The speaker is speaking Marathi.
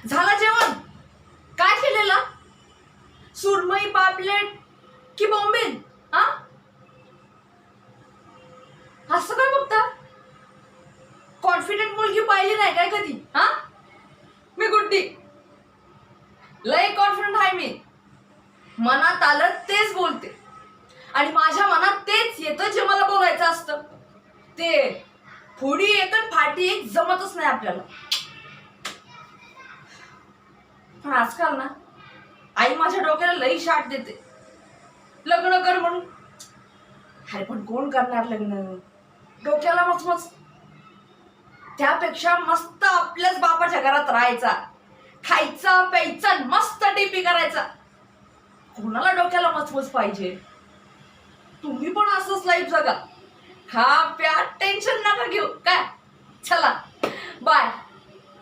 झाला जेवण? काय केलेला? सुरमई, पापलेट की बोंबील? हा, असं काय बघता? कॉन्फिडंट मुलगी पाहिली नाही काय कधी? हा, मी गुड्डी लय कॉन्फिडंट आहे. मी मनात आलं तेच बोलते आणि माझ्या मनात तेच येतं जे मला बोलायचं असतं. ते फोडी एक आणि फाटी एक जमतच नाही आपल्याला. पण आजकाल ना आई माझ्या डोक्याला लई शाट देते, लग्न कर म्हणून. अरे पण कोण करणार लग्न? डोक्याला मचमच. त्यापेक्षा मस्त आपल्याच बापाच्या घरात राहायचा, खायचा प्यायचा मस्त टीपी करायचा. कोणाला डोक्याला मचमच पाहिजे? तुम्ही पण असंच लाईफ जगा, खा प्या, टेन्शन नका घेऊ काय. चला बाय.